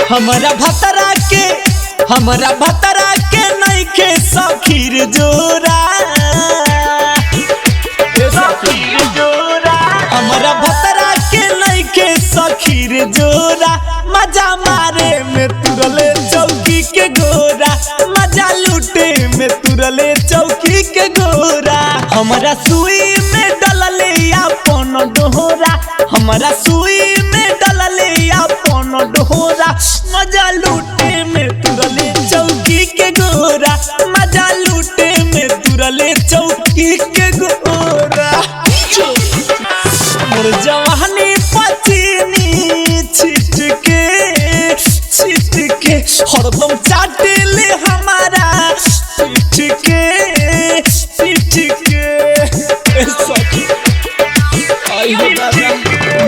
हमारा भतरा के नइखे सखीर जोरा, हमारा भतरा के नइखे सखीर जोरा। मजा मारे में तुरले चौकी के गोरा, मजा लूटे में तुरले चौकी के गोरा। हमारा सुई में डलले अपन डोहरा, हमारा सुई में डलले अपन डोहरा। मजा लूटे में तुरले चौकी के गोरा, मजा लूटे में तुरले चौकी के गोरा। मोर जवानी पचीनी छिटके हरदम चाटले हमारा पिटके।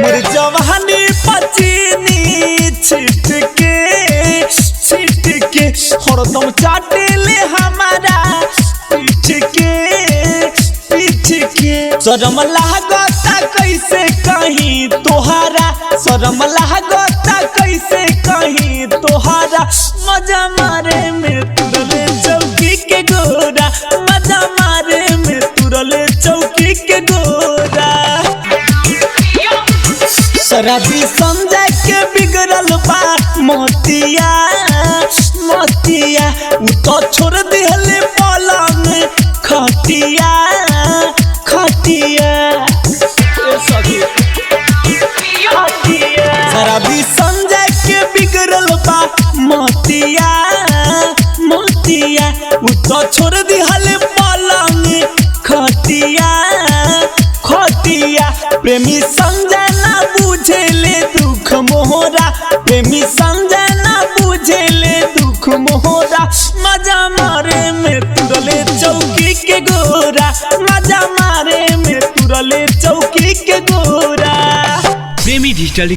मोर जवानी पचीनी छिटके हरदम चाटले हमारा पिटके। शरम लागता कैसे कहीं तोहारा, शरम लागता कैसे कहीं तोहारा। मजा मारे में तुरले चौकी के गोरा, मजा मारे में तुरले चौकी के गोरा। शराबी संजय के बिगड़ल बा मोतिया, उ तो छोड़ दिहले पलंग खटिया। शराबी संजय के बिगड़ल बा मोतिया, उ तो छोड़ दिहले पलंग खटिया। प्रेमी संजय ना बुझेले दुख मोहरा, प्रेमी संजय ना बुझेले दुख मोहरा। मजा मारे में तुरले चौकी के गोरा, मजा मारे में तुरले चौकी के गोरा। प्रेमी डिजिटल